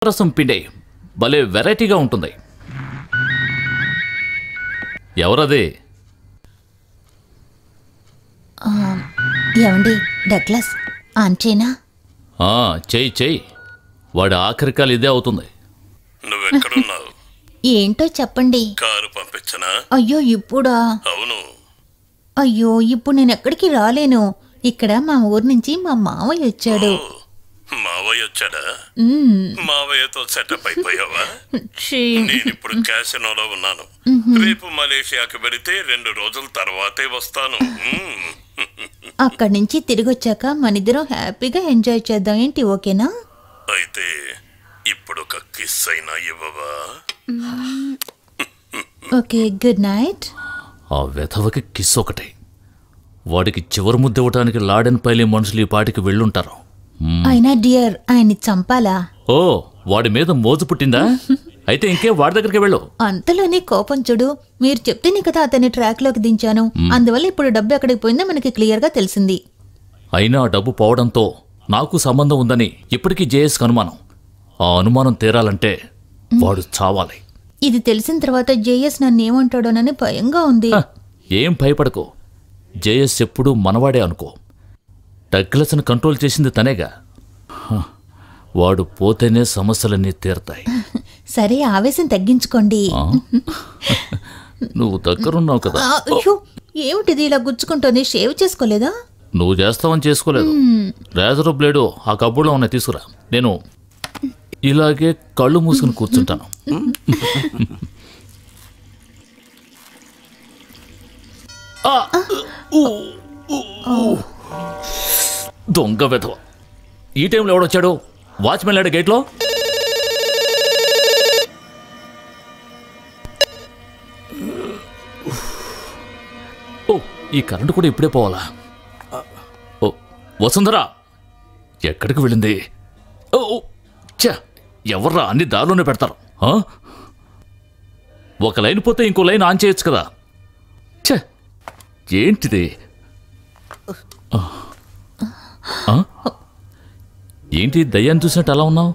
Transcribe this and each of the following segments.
రసం పిండే భలే వెరైటీగా ఉంటుంది. ఎవరది? ఏమండి డగ్లస్ ఆంటీనా? చెయ్యి వాడి ఆఖరికాలు ఇదే అవుతుంది. నువ్వెక్కడున్నావు? ఏంటో చెప్పండి. కారు పంపించనా? అయ్యో ఇప్పుడా? అవును. అయ్యో ఇప్పుడు నేను ఎక్కడికి రాలేను. ఇక్కడ మా ఊరు నుంచి మా మావయ్య వచ్చాడు. మావయ్య వచ్చాడా? మావయ్యతో సెటప్ అయిపోయావా? నేను ఇప్పుడు క్యాసినోలో ఉన్నాను. రేపు మలేషియాకి వెళితే 2 రోజుల తర్వాతే వస్తాను. అక్కడి నుంచి తిరిగి వచ్చాక మనిద్దరం హ్యాపీగా ఎంజాయ్ చేద్దాం. ఏంటి ఓకేనా? అయితే ఇప్పుడు ఒక కిస్ అయినా ఇవ్వవా? Okay good night. ఆ వెధవకి కిస్ ఒకటే. వాడికి చివరి ముద్ద ఇవ్వటానికి లాడెన్ పైలే మనుషులు ఈ పాటికి వెళ్ళుంటారు. అయినా డియర్ ఆయన్ని చంపాలా? ఓ వాడి మీద మోజు పుట్టిందా? అయితే ఇంకే వాడి దగ్గరికి వెళ్ళు. అంతలోనే కోపం చూడు. మీరు చెప్తేనే కదా అతన్ని ట్రాక్ లోకి దించాను. అందువల్ల ఇప్పుడు డబ్బు ఎక్కడికి పోయిందో మనకి క్లియర్ గా తెలిసింది. అయినా డబ్బు పోవడంతో నాకు సంబంధం ఉందని ఇప్పటికీ జేఎస్కి అనుమానం. ఆ అనుమానం తీరాలంటే వాడు చావాలి. ఇది తెలిసిన తర్వాత జేఎస్ నన్ను ఏమంటాడోనని భయంగా ఉంది. ఏం భయపడకు. జేఎస్ ఎప్పుడూ మనవాడే అనుకో. డగ్లస్ని కంట్రోల్ చేసింది తనేగా. వాడు పోతేనే సమస్యలన్నీ తీరతాయి. సరే ఆవేశం తగ్గించుకోండి. నువ్వు దగ్గరున్నావు కదా. ఏమిటిది ఇలా గుచ్చుకుంటోంది? షేవ్ చేసుకోలేదా? నువ్వు చేస్తావని చేసుకోలేదు. రేజర్ బ్లేడు ఆ కబ్బులో ఉన్నాయి, తీసుకురా. నేను ఇలాగే కళ్ళు మూసుకుని కూర్చుంటాను. దొంగ వెధవ. ఈ టైంలో ఎవడొచ్చాడు? వాచ్మెన్ లేడు గేట్లో? ఓ ఈ కరెంటు కూడా ఇప్పుడే పోవాలా? ఓ వసుంధరా ఎక్కడికి వెళ్ళింది? ఓ చా ఎవర్రా అన్ని దారిలోనే పెడతారు. ఒక లైన్ పోతే ఇంకో లైన్ ఆన్ చేయొచ్చు కదా. ఛ ఏంటిది? ఏంటి దయ్యాన్ని చూసినట్టు అలా ఉన్నావు?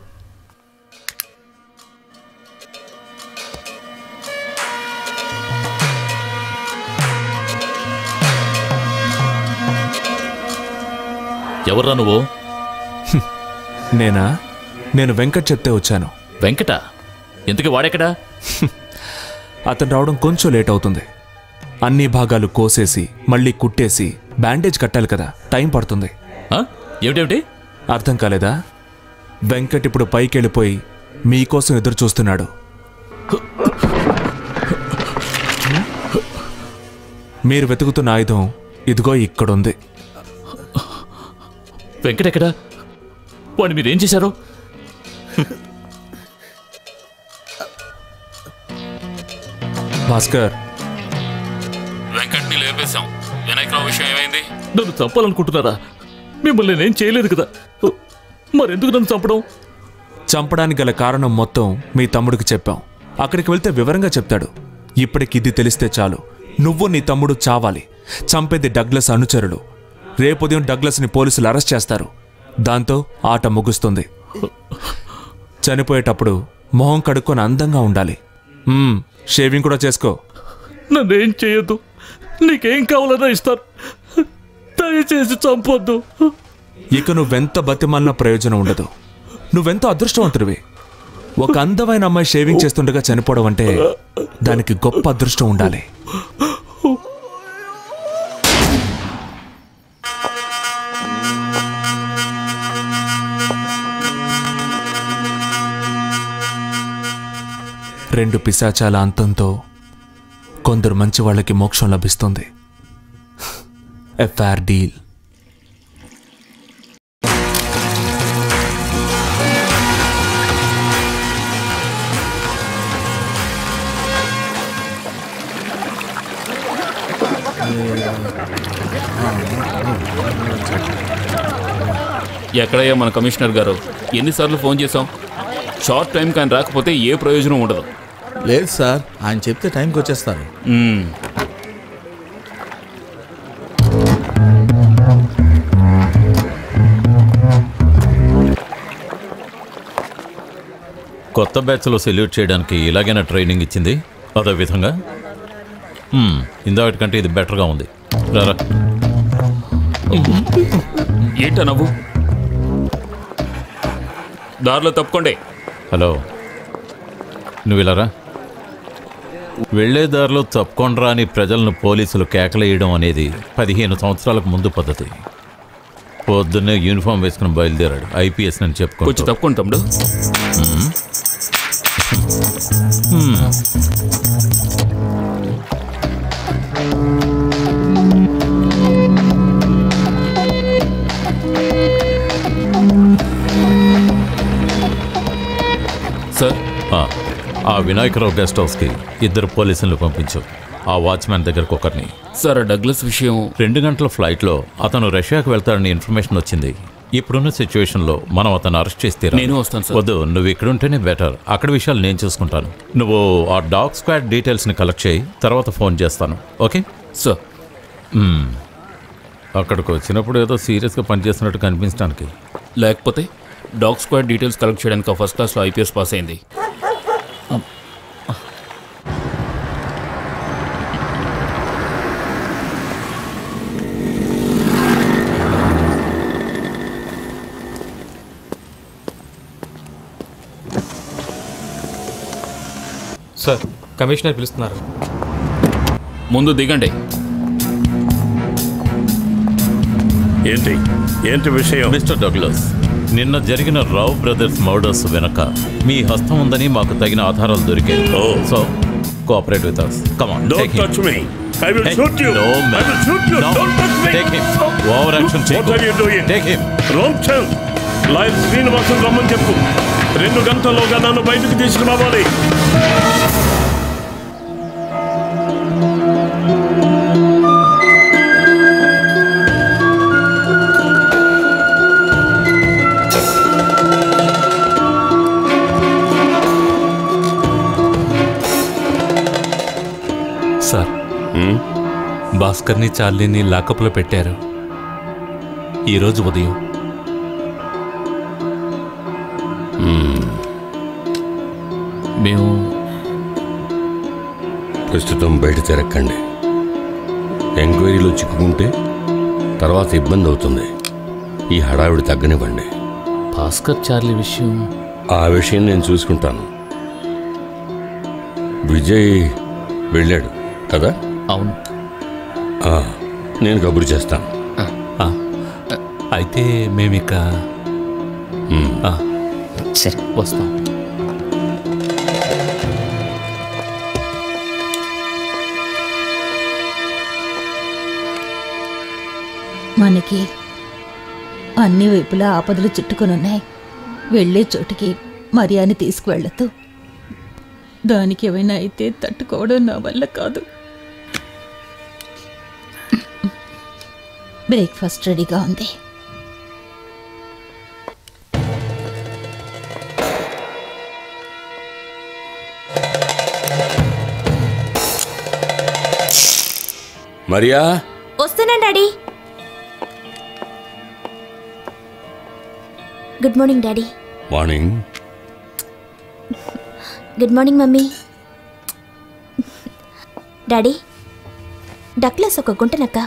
ఎవర్రా నువ్వు? నేనా? నేను వెంకట్ చెప్తే వచ్చాను. వెంకట? ఎందుకు వాడెక్కడా? అతను రావడం కొంచెం లేట్ అవుతుంది. అన్ని భాగాలు కోసేసి మళ్ళీ కుట్టేసి బ్యాండేజ్ కట్టాలి కదా, టైం పడుతుంది. ఏమిటేమిటి అర్థం కాలేదా? వెంకట్ ఇప్పుడు పైకి వెళ్ళిపోయి మీకోసం ఎదురు చూస్తున్నాడు. మీరు వెతుకుతున్న ఆయుధం ఇదిగో ఇక్కడుంది. వెంకటెక్కడా? వాడిని మీరేం చేశారు? భాస్కర్, వెంకట్ని లేపేశాం. వినాయకరావు విషయం ఏమైంది? నన్ను చంపాలనుకుంటున్నారా? మిమ్మల్ని నేనేం చేయలేదు కదా, మరెందుకు నన్ను చంపడం? చంపడానికి గల కారణం మొత్తం మీ తమ్ముడికి చెప్పాం. అక్కడికి వెళ్తే వివరంగా చెప్తాడు. ఇప్పటికి ఇది తెలిస్తే చాలు, నువ్వు నీ తమ్ముడు చావాలి. చంపేది డగ్లస్ అనుచరులు. రేపుదయం డగ్లస్ని పోలీసులు అరెస్ట్ చేస్తారు. దాంతో ఆట ముగుస్తుంది. చనిపోయేటప్పుడు మొహం కడుక్కొని అందంగా ఉండాలి. షేవింగ్ కూడా చేసుకో. నన్నేం చేయొద్దు. నీకేం కావాలన్నా ఇస్తారు. దయచేసి చంపొద్దు. ఇక నువ్వెంత బతిమాలినా ప్రయోజనం ఉండదు. నువ్వెంత అదృష్టవంతుడివి. ఒక అందమైన అమ్మాయి షేవింగ్ చేస్తుండగా చనిపోవడం అంటే దానికి గొప్ప అదృష్టం ఉండాలి. రెండు పిశాచాల అంతంతో కొందరు మంచి వాళ్ళకి మోక్షం లభిస్తుంది. ఎ ఫేర్ డీల్. ఎక్కడయ్యా మన కమిషనర్ గారు? ఎన్నిసార్లు ఫోన్ చేశాం? షార్ట్ టైం కానీ రాకపోతే ఏ ప్రయోజనం ఉండదు. లేదు సార్, ఆయన చెప్తే టైంకి వచ్చేస్తారు. కొత్త బ్యాచ్లో సెల్యూట్ చేయడానికి ఇలాగైనా ట్రైనింగ్ ఇచ్చింది. అదే విధంగా ఇందాకటి కంటే ఇది బెటర్గా ఉంది. రారా. ఏంటా నవ్వు? దారిలో తప్పుకోండి. హలో, నువ్వు ఇలారా. వెళ్లే దారిలో తప్పుకొండ్రా అని ప్రజలను పోలీసులు కేకలేయడం అనేది 15 సంవత్సరాలకు ముందు పద్ధతి. పొద్దున్నే యూనిఫామ్ వేసుకుని బయలుదేరాడు. ఐపీఎస్ అని చెప్పుకో. కొంచెం తప్పుకోండి తమ్ముడు. సార్, ఆ వినాయకరావు గెస్ట్ హౌస్కి 2 పోలీసులను పంపించు. ఆ వాచ్మ్యాన్ దగ్గరకు ఒకరిని. సార్, డగ్లస్ విషయం 2 గంటల ఫ్లైట్లో అతను రష్యాకు వెళ్తాడని ఇన్ఫర్మేషన్ వచ్చింది. ఇప్పుడున్న సిచ్యువేషన్లో మనం అతను అరెస్ట్ చేస్తే నేను వస్తాను సార్. వద్దు, నువ్వు ఇక్కడ ఉంటేనే బెటర్. అక్కడ విషయాలు నేను చూసుకుంటాను. నువ్వు ఆ డాగ్ స్క్వాడ్ డీటెయిల్స్ని కలెక్ట్ చేయి, తర్వాత ఫోన్ చేస్తాను. Okay sir. అక్కడికి వచ్చినప్పుడు ఏదో సీరియస్గా పనిచేస్తున్నట్టు కనిపించడానికి. లేకపోతే డాగ్ స్క్వాడ్ డీటెయిల్స్ కలెక్ట్ చేయడానికి ఫస్ట్ క్లాస్లో ఐపీఎస్ పాస్ అయింది. సార్, కమిషనర్ పిలుస్తున్నారు. ముందు దిగండి. ఏంటి విషయం? మిస్టర్ డగ్లస్, నిన్న జరిగిన రావ్ బ్రదర్స్ మర్డర్స్ వెనక మీ హస్తం ఉందని మాకు తగిన ఆధారాలు దొరికాయి. So cooperate with us. Come on, Don't touch me. I will shoot you. No, man. I will shoot you. No. Don't touch me. Take him. Over action. What are you doing? Take him. Ramchand, lawyer Srinivasan రమ్మని చెప్పు. 2 గంటల్లోగా నన్ను బయటకు తీసుకురావాలి. Sir, భాస్కర్ని చార్లీని లాకప్లో పెట్టారు ఈరోజు ఉదయం. మేము ప్రస్తుతం బయట తిరక్కండి. ఎంక్వైరీలో చిక్కుకుంటే తర్వాత ఇబ్బంది అవుతుంది. ఈ హడావిడి తగ్గనివ్వండి. భాస్కర్ చార్లీ విషయం, ఆ విషయం నేను చూసుకుంటాను. విజయ్ వెళ్ళాడు కదా? అవును. నేను కబురు చేస్తాను. అయితే మేమిక సరే వస్తాం. మనకి అన్ని వైపులా ఆపదలు చుట్టుకొనున్నాయి. వెళ్ళే చోటికి మరియాని తీసుకువెళ్ళదు. దానికి ఏమైనా అయితే తట్టుకోవడం నా వల్ల కాదు. బ్రేక్ఫాస్ట్ రెడీగా ఉంది. మరియా, వస్తున్నాను daddy. Good morning daddy. Morning. Good morning mummy. Daddy, Douglas ఒక గుంటనక్క.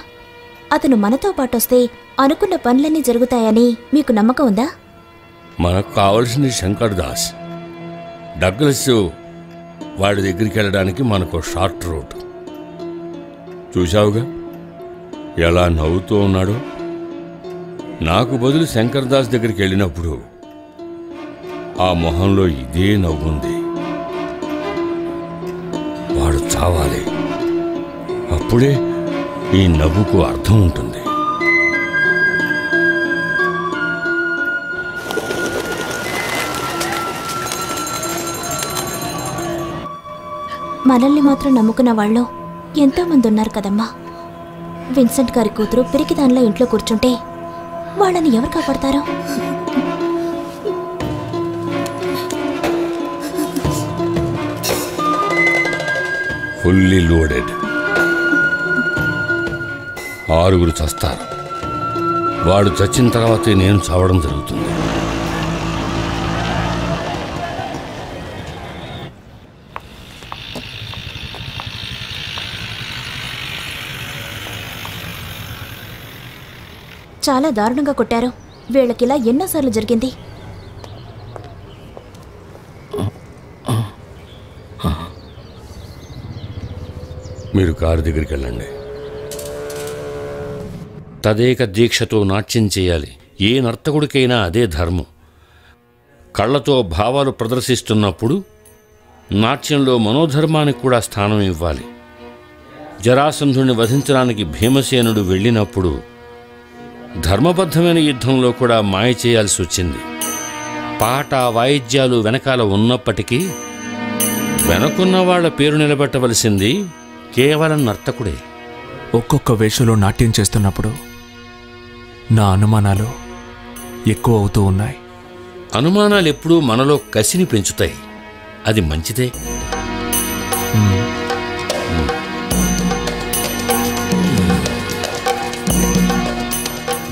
అతను మనతో పాటు వస్తే అనుకున్న పనులన్నీ జరుగుతాయని మీకు నమ్మకం ఉందా? మనకు కావాల్సింది శంకర్ దాస్. డగ్లస్ వాడి దగ్గరికి వెళ్ళడానికి మనకు షార్ట్ రూట్. చూశావుగా ఎలా నవ్వుతూ ఉన్నాడో. నాకు బదులు శంకర్ దాస్ దగ్గరికి వెళ్ళినప్పుడు ఆ మొహంలో ఇదే నవ్వుంది. వాడు చావాలి. అప్పుడే ఈ నవ్వుకు అర్థం ఉంటుంది. మనల్ని మాత్రం నమ్ముకున్న వాళ్ళు ఎంతోమంది ఉన్నారు కదమ్మా. విన్సెంట్ గారి కూతురు పిరికిదానిలో ఇంట్లో కూర్చుంటే వాళ్ళని ఎవరు కాపాడతారో? Fully loaded. 6 చస్తారు. వాడు చచ్చిన తర్వాతే నేను చావడం జరుగుతుంది. చాలా దారుణంగా కొట్టారు. వీళ్ళకిలా ఎన్నోసార్లు జరిగింది. మీరు కారు దగ్గరికి వెళ్ళండి. తదేక దీక్షతో నాట్యం చేయాలి. ఏ నర్తకుడికైనా అదే ధర్మం. కళ్ళతో భావాలు ప్రదర్శిస్తున్నప్పుడు నాట్యంలో మనోధర్మానికి కూడా స్థానం ఇవ్వాలి. జరాసంధుని వధించడానికి భీమసేనుడు వెళ్ళినప్పుడు ధర్మబద్ధమైన యుద్ధంలో కూడా మాయ చేయాల్సి వచ్చింది. పాట వాయిద్యాలు వెనకాల ఉన్నప్పటికీ వెనకున్న వాళ్ల పేరు నిలబెట్టవలసింది కేవలం నర్తకుడే. ఒక్కొక్క వేషలో నాట్యం చేస్తున్నప్పుడు నా అనుమానాలు ఎక్కువ అవుతూ ఉన్నాయి. అనుమానాలు ఎప్పుడూ మనలో కసిని పెంచుతాయి. అది మంచిదే.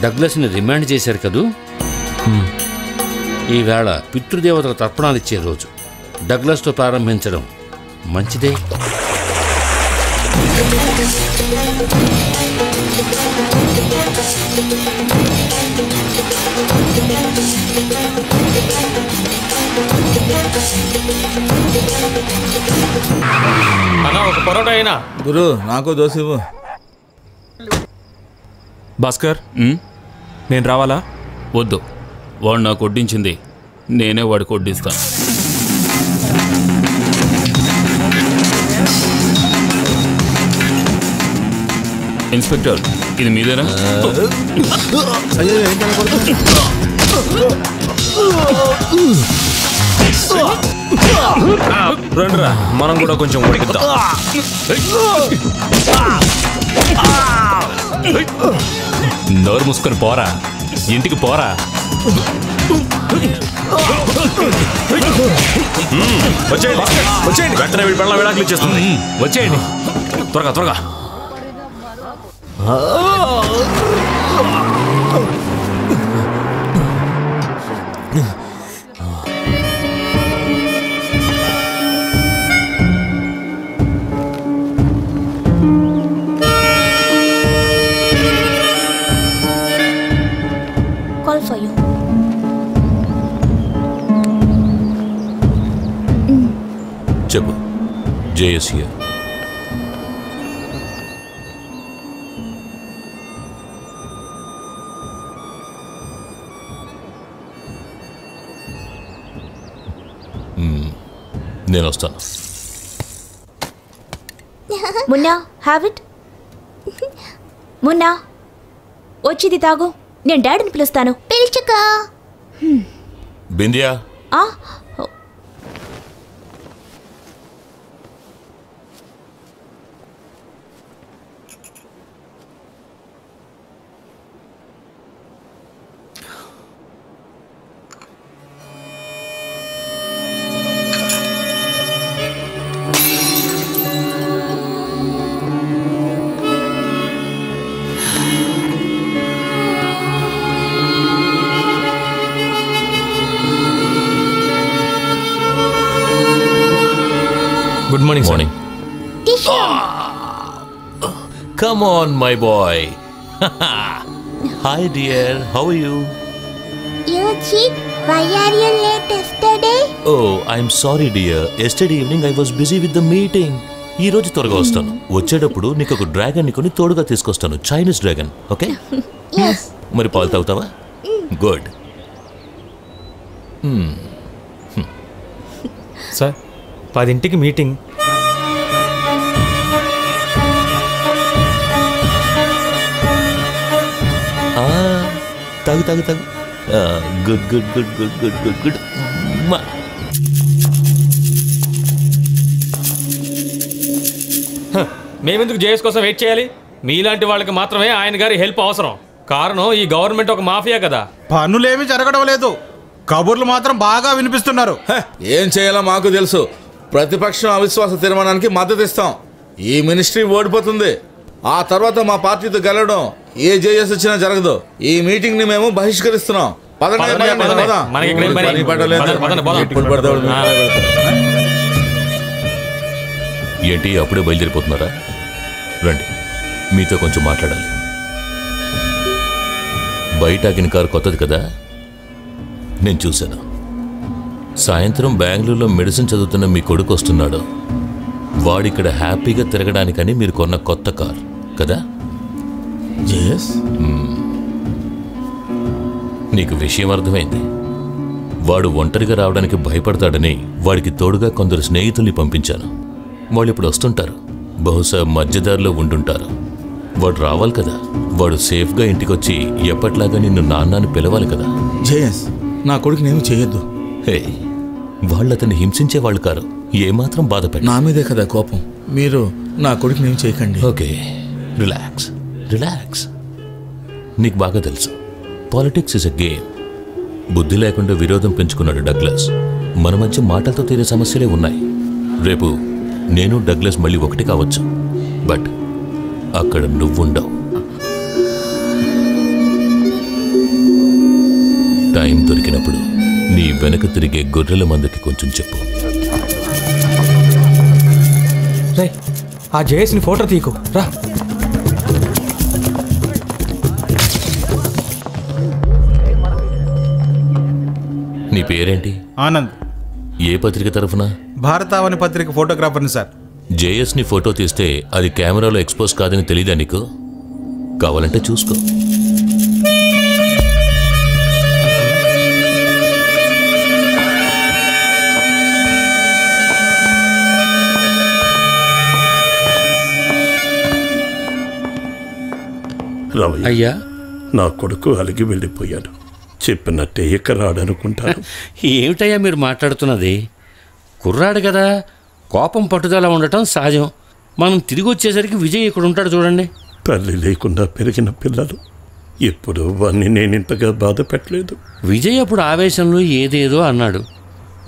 డగ్లస్ని రిమాండ్ చేశారు కదూ. ఈవేళ పితృదేవతల తర్పణాలిచ్చే రోజు. డగ్లస్తో ప్రారంభించడం మంచిదే. అన్నా ఒక పరోటా అయినా. గురు నాకు దోశ ఇవ్వు. భాస్కర్, నేను రావాలా? వద్దు, వాడు నాకు వడ్డించింది, నేనే వాడికి వడ్డిస్తాను. ఇన్స్పెక్టర్, ఇది మీదేనా? రండిరా, మనం కూడా కొంచెం ఉడికిద్దాం. నోరు మూసుకొని పోరా, ఇంటికి పోరా. వచ్చేయండి, వెంటనే వీడి పెళ్ళ విడాకులు ఇచ్చేస్తుంది. వచ్చేయండి త్వరగా త్వరగా. Call for you. చెప్పు. JS here. నేను వస్తాను. Munna, have it. మున్నా, వచ్చింది తాగు. నేను డాడీని పిలుస్తాను. పిలుచుకో. Bindiya, good morning. Morning. Come on, my boy. Hi, dear. How are you? You cheat. Why are you late yesterday? Oh, I'm sorry, dear. Yesterday evening I was busy with the meeting. ఈ రోజు త్వరగా వస్తాను. వచ్చేటప్పుడు నీకు ఒక dragon ని కొని తోడుగా తీసుకొస్తాను. Chinese dragon. ఓకే? Yes. మరి పాలు తాగుతావా? గుడ్. సార్, 10ంటికి మీటింగ్. తాగు తాగు తాగు. Good good good good good good good. మేమెందుకు జేఎస్ కోసం వెయిట్ చేయాలి? మీలాంటి వాళ్ళకి మాత్రమే ఆయన గారి హెల్ప్ అవసరం. కారణం ఈ గవర్నమెంట్ ఒక మాఫియా కదా. పనులేమీ జరగడం లేదు, కబుర్లు మాత్రం బాగా వినిపిస్తున్నారు. ఏం చేయాలో మాకు తెలుసు. ప్రతిపక్షం అవిశ్వాస తీర్మానానికి మద్దతు ఇస్తాం. ఈ మినిస్ట్రీ ఓడిపోతుంది. ఆ తర్వాత మా పార్టీతో గెలవడం ఏ జేఎస్ వచ్చినా జరగదు. ఈ మీటింగ్ ని మేము బహిష్కరిస్తున్నాం. ఏంటి అప్పుడే బయలుదేరిపోతున్నారా? రండి, మీతో కొంచెం మాట్లాడాలి. బయట ఆగిన కారు కొత్తది కదా, నేను చూశాను. సాయంత్రం బెంగళూరులో మెడిసిన్ చదువుతున్న మీ కొడుకు వస్తున్నాడు. వాడిక్కడ హ్యాపీగా తిరగడానికని మీరు కొన్న కొత్త కార్ కదా? నీకు విషయం అర్థమైంది. వాడు ఒంటరిగా రావడానికి భయపడతాడని వాడికి తోడుగా కొందరు స్నేహితుల్ని పంపించాను. వాళ్ళు ఇప్పుడు వస్తుంటారు. బహుశా మధ్యదారిలో ఉండుంటారు. వాడు రావాలి కదా. వాడు సేఫ్గా ఇంటికొచ్చి ఎప్పట్లాగా నిన్ను నాన్నని పిలవాలి కదా. జయస్, నా కొడుకునేమి చేయొద్దు. హే, వాళ్ళు అతన్ని హింసించేవాళ్ళు కారు. ఏమాత్రం బాధపడి నా మీదే కదా కోపం. మీరు నా కొడుకునేమి చేయకండి. Okay, relax relax. నీకు బాగా తెలుసు, పాలిటిక్స్ ఇస్ ఎ గేమ్. బుద్ధి లేకుండా విరోధం పెంచుకున్నాడు డగ్లస్. మన మధ్య మాటలతో తీరే సమస్యలే ఉన్నాయి. రేపు నేను డగ్లస్ మళ్ళీ ఒకటి కావచ్చు, బట్ అక్కడ నువ్వుండవు. టైం దొరికినప్పుడు నీ వెనక తిరిగే గొర్రెల మందకి కొంచెం చెప్పు. ఆ జేఎస్ని ఫోటో తీకు రా. నీ పేరేంటి? ఆనంద్. ఏ పత్రిక తరఫున? భారతావని పత్రిక ఫోటోగ్రాఫర్ని సార్. జేఎస్ని ఫోటో తీస్తే అది కెమెరాలో ఎక్స్పోజ్ కాదని తెలీదా నీకు? కావాలంటే చూసుకో. రావయ్య, అయ్యా, నా కొడుకు అలిగి వెళ్ళిపోయాడు. చెప్పినట్టే ఇక రాడనుకుంటాను. ఏమిటయ్యా మీరు మాట్లాడుతున్నది? కుర్రాడు కదా, కోపం పట్టుదల ఉండటం సహజం. మనం తిరిగి వచ్చేసరికి విజయ్ ఇక్కడ ఉంటాడు చూడండి. తల్లి లేకుండా పెరిగిన పిల్లలు. ఎప్పుడు వాణ్ణి నేనింతగా బాధ పెట్టలేదు. విజయ్ అప్పుడు ఆవేశంలో ఏదేదో అన్నాడు.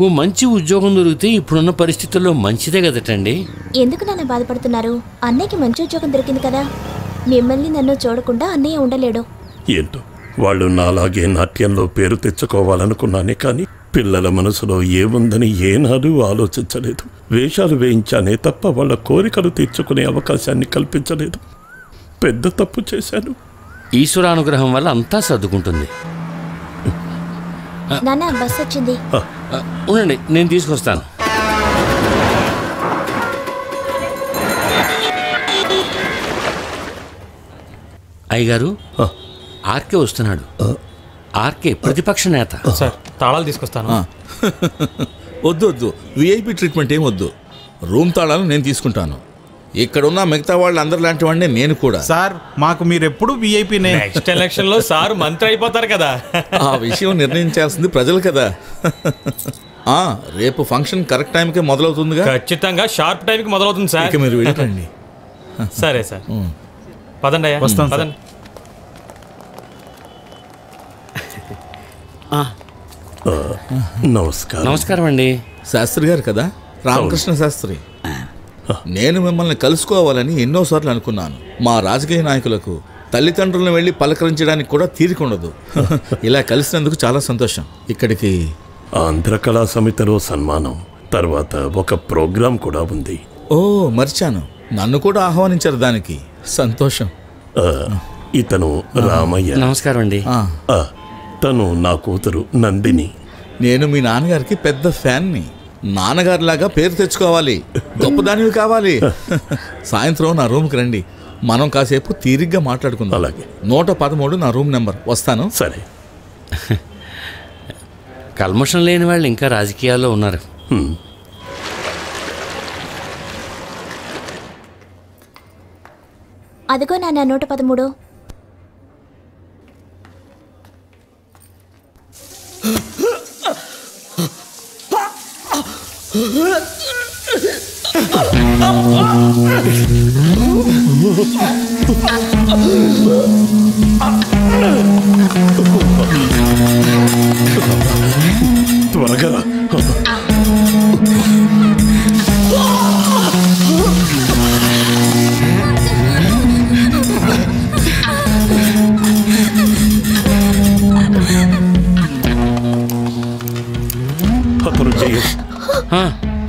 ఓ మంచి ఉద్యోగం దొరికితే ఇప్పుడున్న పరిస్థితుల్లో మంచిదే కదటండి. ఎందుకు నన్ను బాధపడుతున్నారు? అన్నయ్యకి మంచి ఉద్యోగం దొరికింది కదా. మిమ్మల్ని నన్ను చూడకుండా అన్నయ్య ఉండలేడు. ఏంటో, వాళ్ళు నాలాగే నాట్యంలో పేరు తెచ్చుకోవాలనుకున్నానే కానీ పిల్లల మనసులో ఏముందని ఏనాడూ ఆలోచించలేదు. వేషాలు వేయించానే తప్ప వాళ్ళ కోరికలు తీర్చుకునే అవకాశాన్ని కల్పించలేదు. పెద్ద తప్పు చేశాను. ఈశ్వరానుగ్రహం వల్ల అంతా సర్దుకుంటుంది. నాన్న, బస్ వచ్చింది. ఉండండి, నేను తీసుకొస్తాను. అయ్యగారు, ఆర్కే వస్తున్నాడు. ఆర్కే ప్రతిపక్ష నేత. సార్, తాళాలు తీసుకొస్తాను. వద్దు వద్దు, విఐపి ట్రీట్మెంట్ ఏం వద్దు. రూమ్ తాళాలు నేను తీసుకుంటాను. ఇక్కడున్న మిగతా వాళ్ళు అందరు లాంటి వాడినే నేను కూడా. సార్, మాకు మీరెప్పుడు విఐపినే. నెక్స్ట్ ఎలక్షన్ లో సార్ మంత్రి అయిపోతారు కదా. ఆ విషయం నిర్ణయించాల్సింది ప్రజలు కదా. రేపు ఫంక్షన్ కరెక్ట్ టైంకే మొదలవుతుందిగా. ఖచ్చితంగా షార్ప్ టైంకి మొదలవుతుంది సార్. ఇక మీరు వెళ్ళండి. సరే సార్, పదండి అయ్యా, వస్తాం. పదండి. నమస్కారం. నమస్కారం అండి. శాస్త్రి గారు కదా, రామకృష్ణ శాస్త్రి. నేను మిమ్మల్ని కలుసుకోవాలని ఎన్నోసార్లు అనుకున్నాను. మా రాజకీయ నాయకులకు తల్లిదండ్రులను వెళ్ళి పలకరించడానికి కూడా తీరికుండదు. ఇలా కలిసినందుకు చాలా సంతోషం. ఇక్కడికి ఆంధ్ర కళా సమితిలో సన్మానం తర్వాత ఒక ప్రోగ్రాం కూడా ఉంది. ఓ, మర్చాను. నన్ను కూడా ఆహ్వానించారు దానికి. సంతోషం. ఇతను రామయ్య. నమస్కారం అండి. తను నా కూతురు నందిని. నేను మీ నాన్నగారికి పెద్ద ఫ్యాన్ని. నాన్నగారిలాగా పేరు తెచ్చుకోవాలి, గొప్పదానివి కావాలి. సాయంత్రం నా రూమ్కి రండి, మనం కాసేపు తీరిగ్గా మాట్లాడుకుందాం. అలాగే. 113 నా రూమ్ నెంబర్. వస్తాను. సరే. కల్మషం లేని వాళ్ళు ఇంకా రాజకీయాల్లో ఉన్నారు. అదిగో నాన్న 113. త్వరగా అతను జయేష్.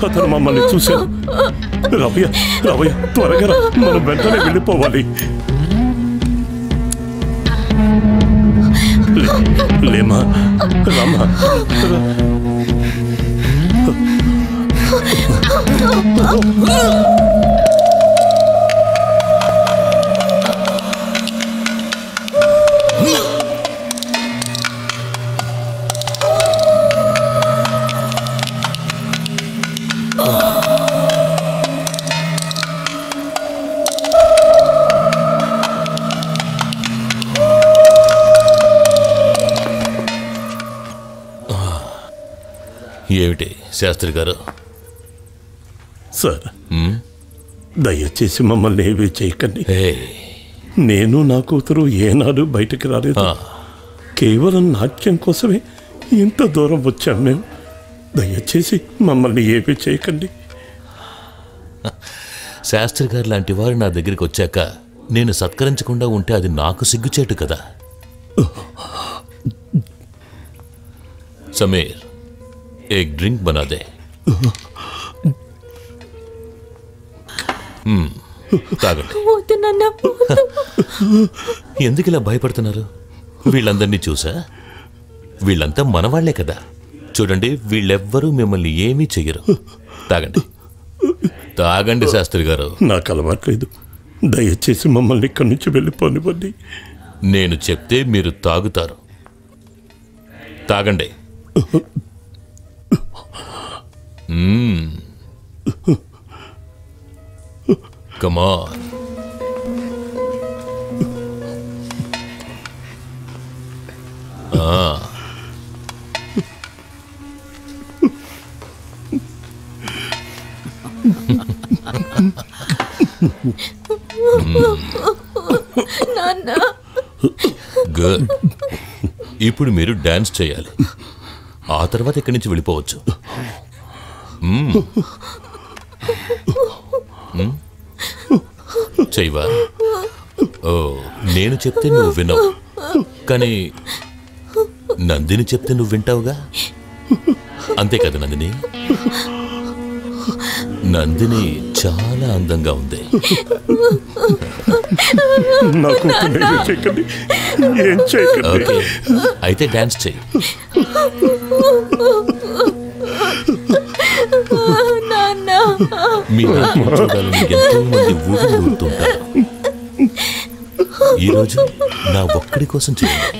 అతను మమ్మల్ని చూశాను. రవయ్య, రవయ్య, త్వరగా రా. మనం వెంటనే వెళ్ళిపోవాలి. లేమా రామా ఏమిటి శాస్త్రి గారు? సార్ దయచేసి మమ్మల్ని ఏమీ చేయకండి. నేను నా కూతురు ఏనాడు బయటికి రాలేదు. కేవలం నాట్యం కోసమే ఇంత దూరం వచ్చాం మేము. దయచేసి మమ్మల్ని ఏమీ చేయకండి. శాస్త్రి గారు లాంటి వారు నా దగ్గరికి వచ్చాక నేను సత్కరించకుండా ఉంటే అది నాకు సిగ్గుచేటు కదా. సమీర్, एक ड्रिंक बना दे. తాగండి. ఎందుకు ఇలా భయపడుతున్నారు? వీళ్ళందరినీ చూసా? వీళ్ళంతా మనవాళ్లే కదా. చూడండి, వీళ్ళెవ్వరూ మిమ్మల్ని ఏమీ చెయ్యరు. తాగండి, తాగండి శాస్త్రి గారు. నాకు అలవాట్లేదు. దయచేసి మమ్మల్ని ఇక్కడి నుంచి వెళ్ళిపోనివ్వండి. నేను చెప్తే మీరు తాగుతారు. తాగండి. Come on. నాన్న. గుడ్. ఇప్పుడు మీరు డాన్స్ చేయాలి. ఆ తర్వాత ఇక్కడి నుంచి వెళ్ళిపోవచ్చు. చెయ్యవా? ఓ, నేను చెప్తే నువ్వు వినవు, కానీ నందిని చెప్తే నువ్వు వింటావుగా. అంతే కదా నందిని? నందిని చాలా అందంగా ఉంది. ఓకే, అయితే డాన్స్ చెయ్యి. మీ నాట్యం చూడాలని ఎంతో మంది ఊపిరి ఊరుతుంటారు. ఈరోజు నా ఒక్కడి కోసం చేయండి.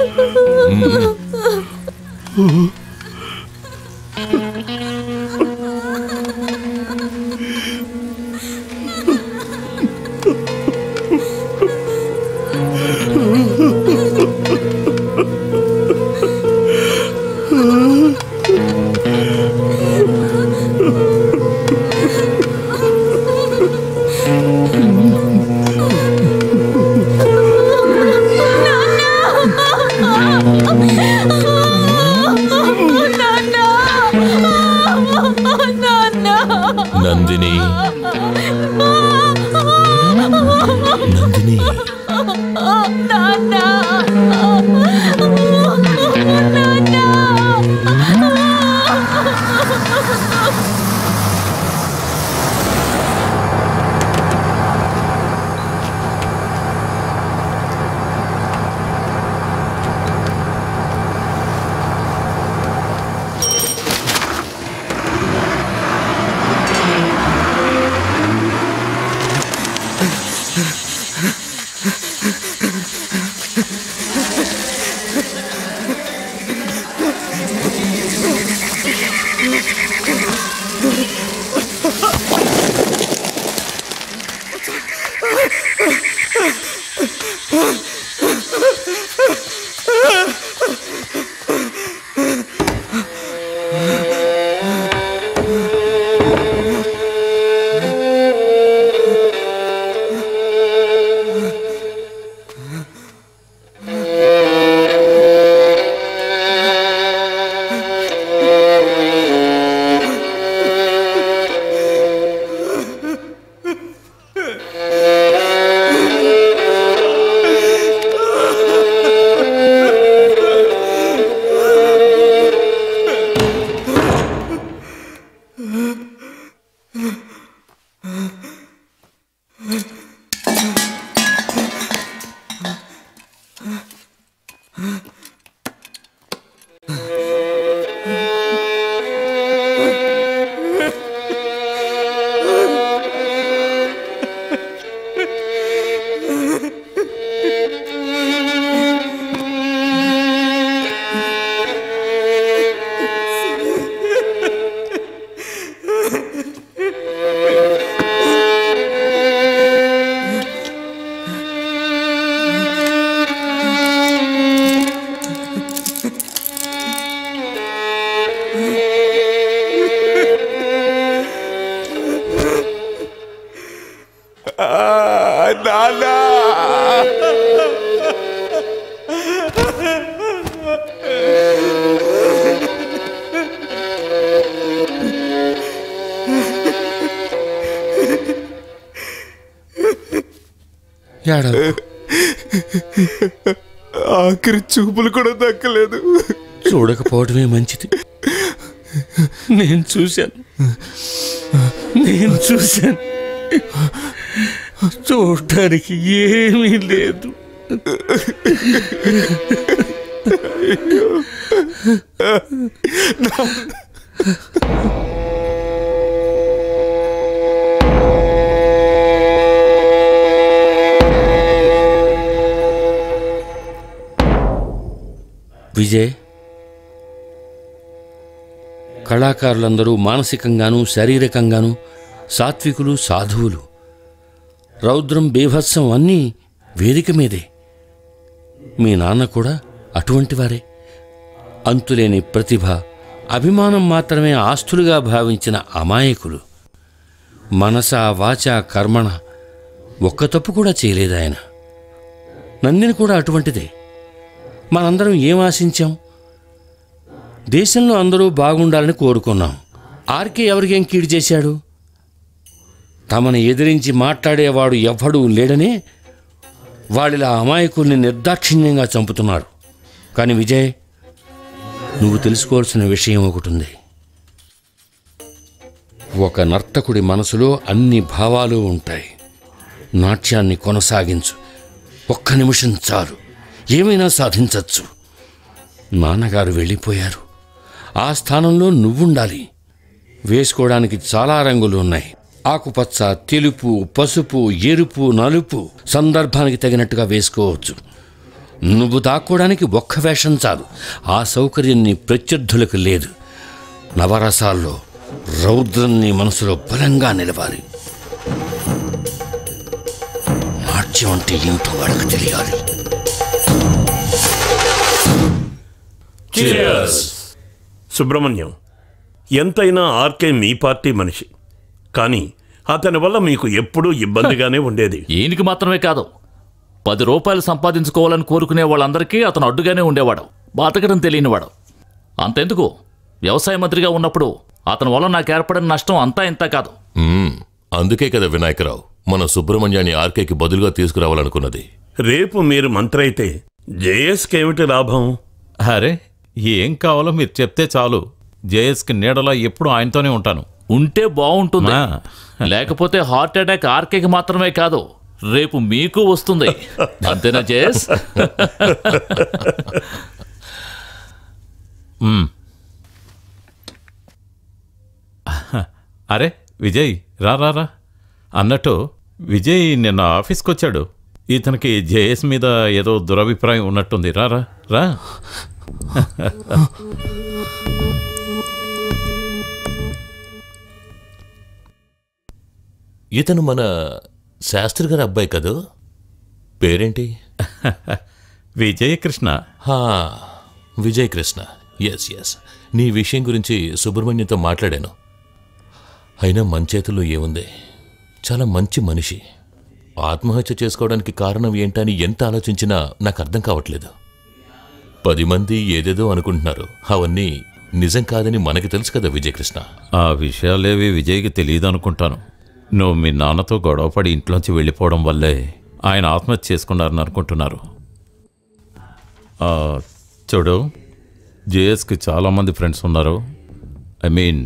నందిని, నందిని, ఆఖరి చూపులు కూడా దక్కలేదు. చూడకపోవడమే మంచిది. నేను చూశాను. చూడటానికి ఏమీ లేదు. విజయ్, కళాకారులందరూ మానసికంగానూ శారీరకంగానూ సాత్వికులు, సాధువులు. రౌద్రం, బీభత్సం అన్నీ వేదిక మీదే. మీ నాన్న కూడా అటువంటి వారే. అంతులేని ప్రతిభ, అభిమానం మాత్రమే ఆస్తులుగా భావించిన అమాయకులు. మనస, వాచ, కర్మణ ఒక్క తప్పు కూడా చేయలేదు ఆయన. నందిని కూడా అటువంటిదే. మనందరం ఏం ఆశించాం? దేశంలో అందరూ బాగుండాలని కోరుకున్నాం. ఆర్కే ఎవరికేం కీడు చేశాడు? తమను ఎదిరించి మాట్లాడేవాడు ఎవ్వడూ లేడనే వాళ్ళిలా అమాయకుల్ని నిర్దాక్షిణ్యంగా చంపుతున్నారు. కానీ విజయ్, నువ్వు తెలుసుకోవాల్సిన విషయం ఒకటి ఉంది. ఒక నర్తకుడి మనసులో అన్ని భావాలు ఉంటాయి. నాట్యాన్ని కొనసాగించు. ఒక్క నిమిషం చాలు, ఏమైనా సాధించచ్చు. నాన్నగారు వెళ్ళిపోయారు. ఆ స్థానంలో నువ్వుండాలి. వేసుకోవడానికి చాలా రంగులు ఉన్నాయి. ఆకుపచ్చ, తెలుపు, పసుపు, ఎరుపు, నలుపు. సందర్భానికి తగినట్టుగా వేసుకోవచ్చు. నువ్వు దాక్కోవడానికి ఒక్క వేషం చాలు. ఆ సౌకర్యం నీ ప్రత్యర్థులకు లేదు. నవరసాల్లో రౌద్రం నీ మనసులో బలంగా నిలవాలి. నాట్యం అంటే ఏమిటో వాళ్ళకి తెలియాలి. సుబ్రహ్మణ్యం, ఎంతైనా ఆర్కే మీ పార్టీ మనిషి. కానీ అతని వల్ల మీకు ఎప్పుడూ ఇబ్బందిగానే ఉండేది. ఈయనకి మాత్రమే కాదు, 10 రూపాయలు సంపాదించుకోవాలని కోరుకునే వాళ్ళందరికీ అతను అడ్డుగానే ఉండేవాడు. బతకడం తెలియనివాడు. అంతెందుకు, వ్యవసాయ మంత్రిగా ఉన్నప్పుడు అతని వల్ల నాకు ఏర్పడిన నష్టం అంతా ఇంత కాదు. అందుకే కదా వినాయకరావు మన సుబ్రహ్మణ్యాన్ని ఆర్కేకి బదులుగా తీసుకురావాలనుకున్నది. రేపు మీరు మంత్రి అయితే జేఎస్కి ఏమిటి లాభం? అరే, ఏం కావాలో మీరు చెప్తే చాలు. జేఎస్కి నీడలా ఎప్పుడు ఆయనతోనే ఉంటాను. ఉంటే బాగుంటుంది. లేకపోతే హార్ట్ అటాక్ ఆర్కేకి మాత్రమే కాదు, రేపు మీకు వస్తుంది. అంతేనా జేఎస్? అరే విజయ్, రా రా రా. అన్నట్టు విజయ్ నిన్న ఆఫీస్కి వచ్చాడు. ఇతనికి జేఎస్ మీద ఏదో దురభిప్రాయం ఉన్నట్టుంది. రా రా రా. ఇతను మన శాస్త్రి గారి అబ్బాయి కదూ? పేరేంటి? విజయకృష్ణ. విజయకృష్ణ. Yes yes. నీ విషయం గురించి సుబ్రహ్మణ్యంతో మాట్లాడాను. అయినా మన చేతుల్లో ఏముంది? చాలా మంచి మనిషి. ఆత్మహత్య చేసుకోవడానికి కారణం ఏంటని ఎంత ఆలోచించినా నాకు అర్థం కావట్లేదు. 10 మంది ఏదేదో అనుకుంటున్నారు. అవన్నీ నిజం కాదని మనకి తెలుసు కదా విజయకృష్ణ. ఆ విషయాలేవి విజయ్కి తెలియదు అనుకుంటాను. నువ్వు మీ నాన్నతో గొడవపడి ఇంట్లోంచి వెళ్ళిపోవడం వల్లే ఆయన ఆత్మహత్య చేసుకున్నారని అనుకుంటున్నారు. చూడు, జేఎస్కి చాలామంది ఫ్రెండ్స్ ఉన్నారు. ఐ మీన్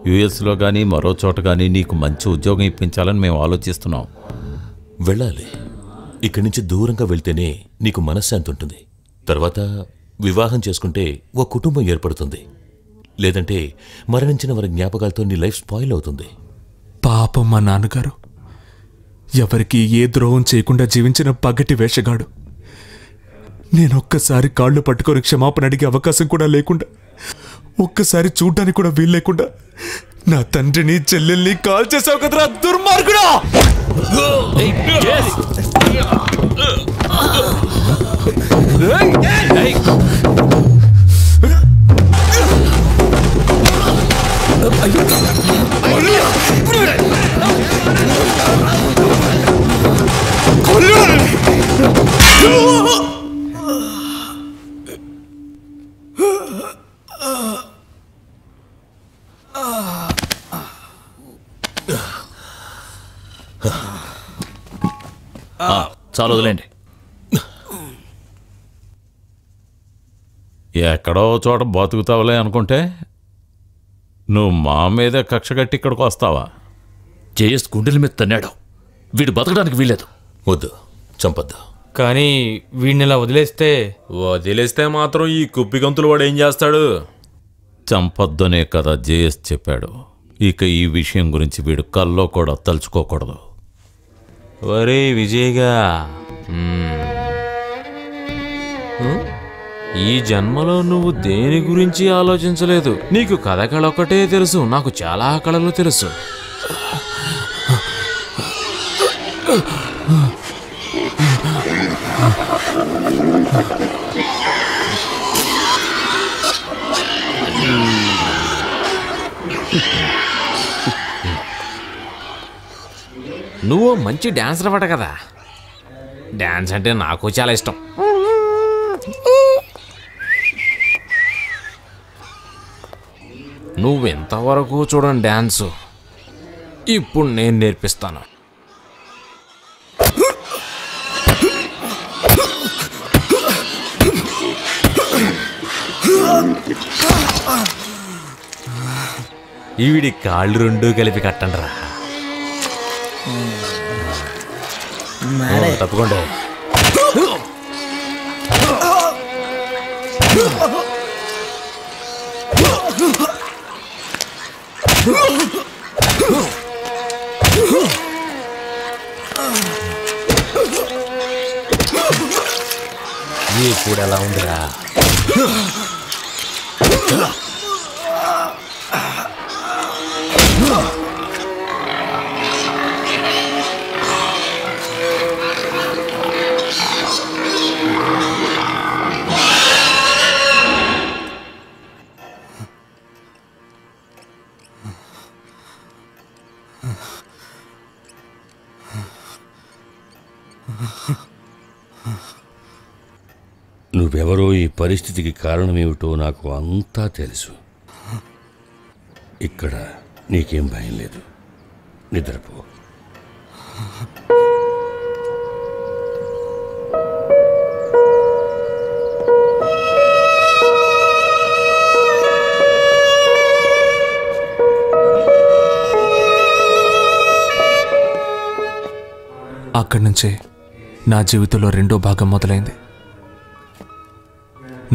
యుఎస్లో కానీ మరో చోట కానీ నీకు మంచి ఉద్యోగం ఇప్పించాలని మేము ఆలోచిస్తున్నాం. వెళ్ళాలి. ఇక్కడి నుంచి దూరంగా వెళ్తేనే నీకు మనశ్శాంతి ఉంటుంది. తర్వాత వివాహం చేసుకుంటే ఓ కుటుంబం ఏర్పడుతుంది. లేదంటే మరణించిన వారి జ్ఞాపకాలతో నీ లైఫ్ స్పాయిల్ అవుతుంది. పాపం మా నాన్నగారు ఎవరికి ఏ ద్రోహం చేయకుండా జీవించిన పగటి వేషగాడు. నేనొక్కసారి కాళ్ళు పట్టుకొని క్షమాపణ అడిగే అవకాశం కూడా లేకుండా, ఒక్కసారి చూడ్డానికి కూడా వీలు లేకుండా నా తండ్రిని, చెల్లెల్ని కాల్ చేసావు కదరా దుర్మార్గుడా! చాలు వదిలేండి. ఎక్కడో చోట బతుకుతావులే అనుకుంటే నువ్వు మా మీదే కక్ష కట్టి ఇక్కడికి వస్తావా? జేఎస్ గుండెల మీద తన్నాడు. వీడు బతకడానికి వీల్లేదు. వద్దు, చంపొద్దు. కానీ వీడిని ఇలా వదిలేస్తే మాత్రం ఈ కుప్పి గంతులు వాడు ఏం చేస్తాడు? చంపొద్దనే కదా జేఎస్ చెప్పాడు. ఇక ఈ విషయం గురించి వీడు కల్లో కూడా తలుచుకోకూడదు. ఒరే విజయ్గా, ఈ జన్మలో నువ్వు దేని గురించి ఆలోచించలేదు. నీకు కథ ఒక్కటే తెలుసు, నాకు చాలా కళలు తెలుసు. నువ్వు మంచి డాన్సర్ అవ్వట కదా. డాన్స్ అంటే నాకు చాలా ఇష్టం. నువ్వెంతవరకు చూడండి డాన్సు, ఇప్పుడు నేను నేర్పిస్తాను. ఈవిడి కాళ్ళు రెండు కలిపి కట్టండి రా. తప్పకుండా. ఇప్పుడు ఎలా ఉందిరా? నువ్వెవరో, ఈ పరిస్థితికి కారణమేమిటో నాకు అంతా తెలుసు. ఇక్కడ నీకేం భయం లేదు, నిద్రపో. అక్కడి నుంచే నా జీవితంలో రెండో భాగం మొదలైంది.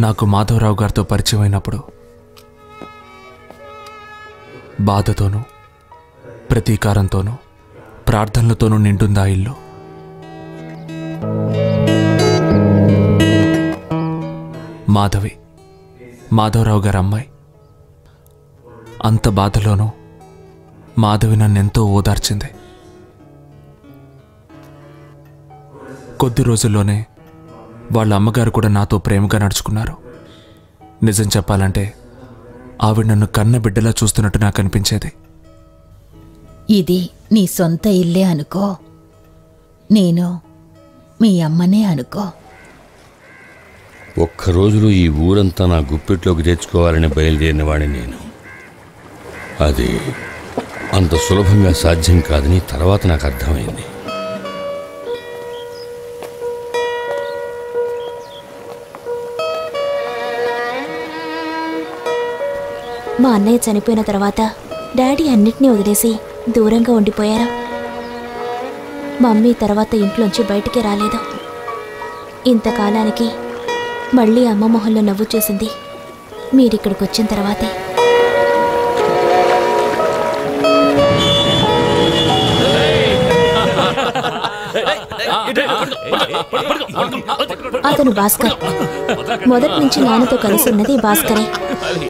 నాకు మాధవరావు గారితో పరిచయం అయినప్పుడు బాధతోనూ ప్రతీకారంతోనూ ప్రార్థనలతోనూ నిండుందా ఇల్లు. మాధవి, మాధవరావు గారి అమ్మాయి. అంత బాధలోనూ మాధవి నన్నెంతో ఓదార్చింది. కొద్ది రోజుల్లోనే వాళ్ళ అమ్మగారు కూడా నాతో ప్రేమగా నడుచుకున్నారు. నిజం చెప్పాలంటే ఆవిడ నన్ను కన్న బిడ్డలా చూస్తున్నట్టు నాకు అనిపించేది. ఇది నీ సొంత ఇల్లే అనుకో, నేను మీ అమ్మనే అనుకో. ఒక్కరోజులో ఈ ఊరంతా నా గుప్పెట్లోకి తెచ్చుకోవాలని బయలుదేరిన వాడిని నేను. అది అంత సులభంగా సాధ్యం కాదని తర్వాత నాకు అర్థమైంది. మా అన్నయ్య చనిపోయిన తర్వాత డాడీ అన్నిటినీ వదిలేసి దూరంగా ఉండిపోయారు. మమ్మీ తర్వాత ఇంట్లోంచి బయటికి రాలేదు. ఇంతకాలానికి మళ్ళీ అమ్మ మొహంలో నవ్వు చూసింది మీరిక్కడికి వచ్చిన తర్వాతే. అతను భాస్కర్. మొదటి నుంచి నాన్నతో కలిసి ఉన్నది భాస్కరే.